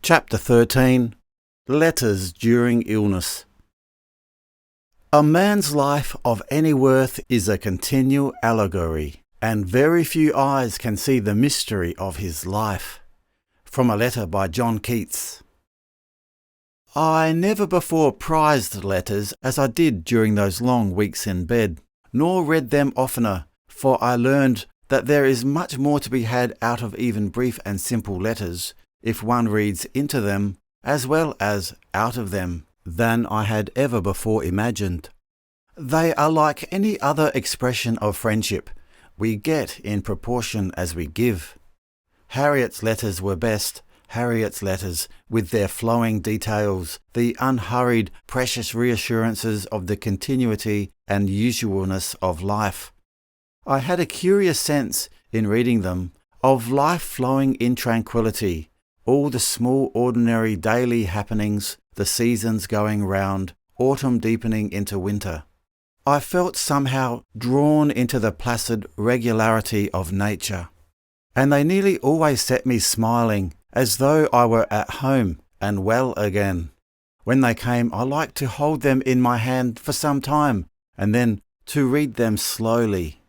Chapter 13. Letters During Illness. A man's life of any worth is a continual allegory, and very few eyes can see the mystery of his life. From a letter by John Keats. I never before prized letters as I did during those long weeks in bed, nor read them oftener, for I learned that there is much more to be had out of even brief and simple letters, if one reads into them as well as out of them, than I had ever before imagined. They are like any other expression of friendship. We get in proportion as we give. Harriet's letters were best, Harriet's letters, with their flowing details, the unhurried, precious reassurances of the continuity and usualness of life. I had a curious sense, in reading them, of life flowing in tranquillity, all the small ordinary daily happenings, the seasons going round, autumn deepening into winter. I felt somehow drawn into the placid regularity of nature, and they nearly always set me smiling, as though I were at home and well again. When they came, I liked to hold them in my hand for some time, and then to read them slowly.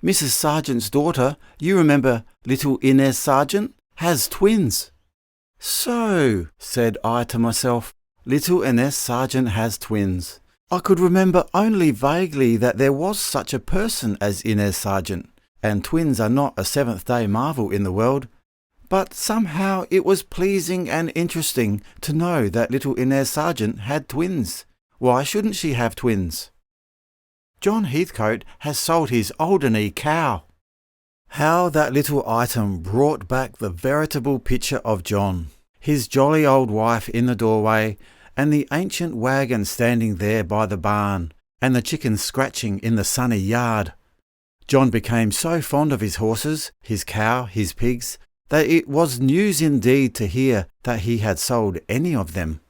Mrs. Sargent's daughter, you remember little Inez Sargent, has twins. So, said I to myself, little Inez Sargent has twins. I could remember only vaguely that there was such a person as Inez Sargent, and twins are not a seventh-day marvel in the world. But somehow it was pleasing and interesting to know that little Inez Sargent had twins. Why shouldn't she have twins? John Heathcote has sold his Alderney cow. How that little item brought back the veritable picture of John, his jolly old wife in the doorway, and the ancient wagon standing there by the barn, and the chickens scratching in the sunny yard. John became so fond of his horses, his cow, his pigs, that it was news indeed to hear that he had sold any of them.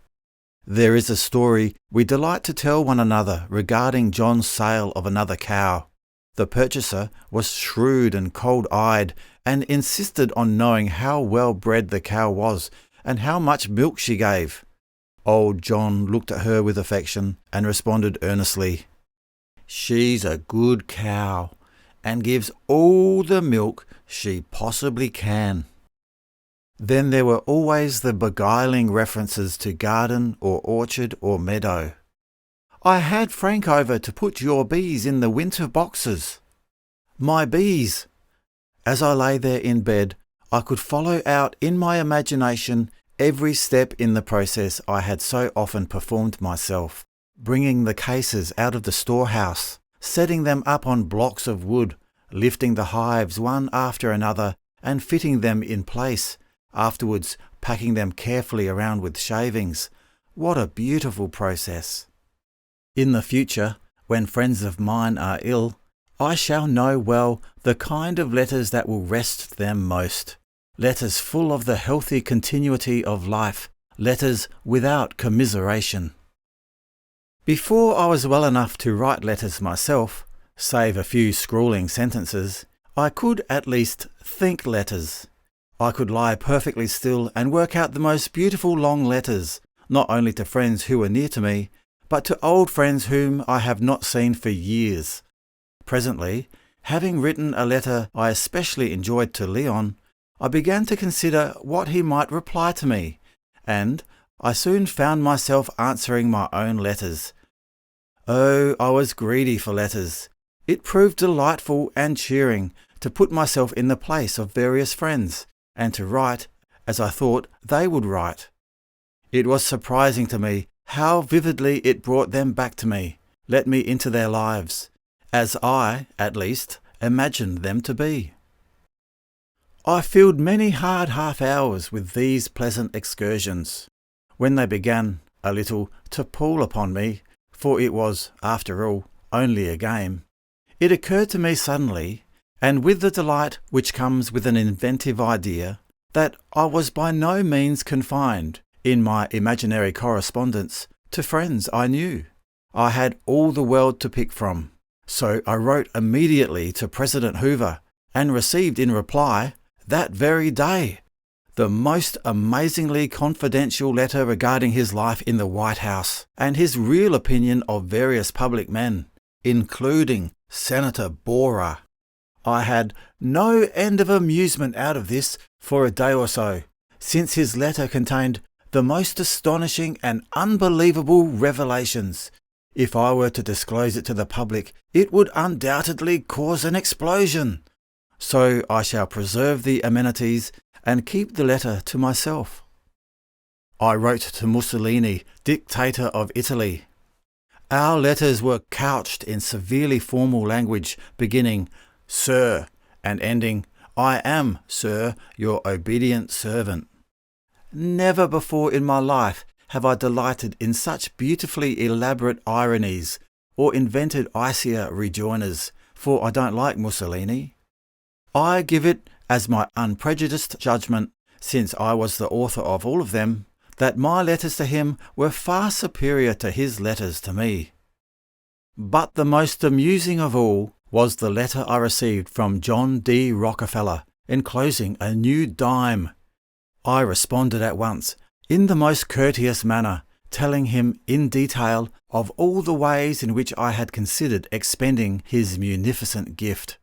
There is a story we delight to tell one another regarding John's sale of another cow. The purchaser was shrewd and cold-eyed, and insisted on knowing how well bred the cow was, and how much milk she gave. Old John looked at her with affection, and responded earnestly, "She's a good cow, and gives all the milk she possibly can." Then there were always the beguiling references to garden or orchard or meadow. "I had Frank over to put your bees in the winter boxes." My bees! As I lay there in bed, I could follow out in my imagination every step in the process I had so often performed myself, bringing the cases out of the storehouse, setting them up on blocks of wood, lifting the hives one after another and fitting them in place, afterwards packing them carefully around with shavings. What a beautiful process! In the future, when friends of mine are ill, I shall know well the kind of letters that will rest them most. Letters full of the healthy continuity of life, letters without commiseration. Before I was well enough to write letters myself, save a few scrawling sentences, I could at least think letters. I could lie perfectly still and work out the most beautiful long letters, not only to friends who were near to me, but to old friends whom I have not seen for years. Presently, having written a letter I especially enjoyed to Leon, I began to consider what he might reply to me, and I soon found myself answering my own letters. Oh, I was greedy for letters. It proved delightful and cheering to put myself in the place of various friends, and to write as I thought they would write. It was surprising to me how vividly it brought them back to me, let me into their lives, as I, at least, imagined them to be. I filled many hard half-hours with these pleasant excursions. When they began, a little, to pall upon me, for it was, after all, only a game, it occurred to me suddenly, and with the delight which comes with an inventive idea, that I was by no means confined, in my imaginary correspondence, to friends I knew. I had all the world to pick from. So I wrote immediately to President Hoover, and received in reply, that very day, the most amazingly confidential letter regarding his life in the White House and his real opinion of various public men, including Senator Borer. I had no end of amusement out of this for a day or so, since his letter contained the most astonishing and unbelievable revelations. If I were to disclose it to the public, it would undoubtedly cause an explosion. So I shall preserve the amenities and keep the letter to myself. I wrote to Mussolini, dictator of Italy. Our letters were couched in severely formal language, beginning, "Sir," and ending, "I am, sir, your obedient servant." Never before in my life have I delighted in such beautifully elaborate ironies or invented icier rejoinders, for I don't like Mussolini. I give it as my unprejudiced judgment, since I was the author of all of them, that my letters to him were far superior to his letters to me. But the most amusing of all was the letter I received from John D. Rockefeller, enclosing a new dime. I responded at once, in the most courteous manner, telling him in detail of all the ways in which I had considered expending his munificent gift.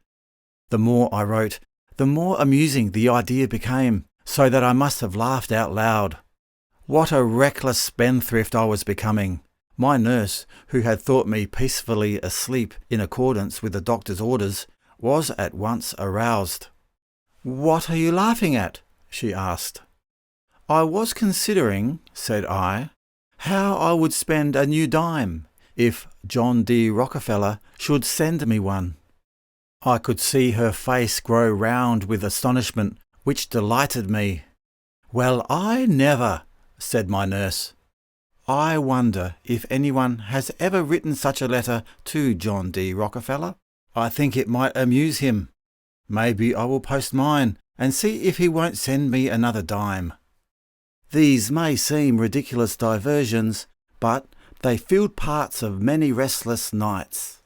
The more I wrote, the more amusing the idea became, so that I must have laughed out loud. What a reckless spendthrift I was becoming! My nurse, who had thought me peacefully asleep in accordance with the doctor's orders, was at once aroused. "What are you laughing at?" she asked. "I was considering," said I, "how I would spend a new dime if John D. Rockefeller should send me one." I could see her face grow round with astonishment, which delighted me. "Well, I never," said my nurse. "I wonder if anyone has ever written such a letter to John D. Rockefeller. I think it might amuse him. Maybe I will post mine and see if he won't send me another dime." These may seem ridiculous diversions, but they filled parts of many restless nights.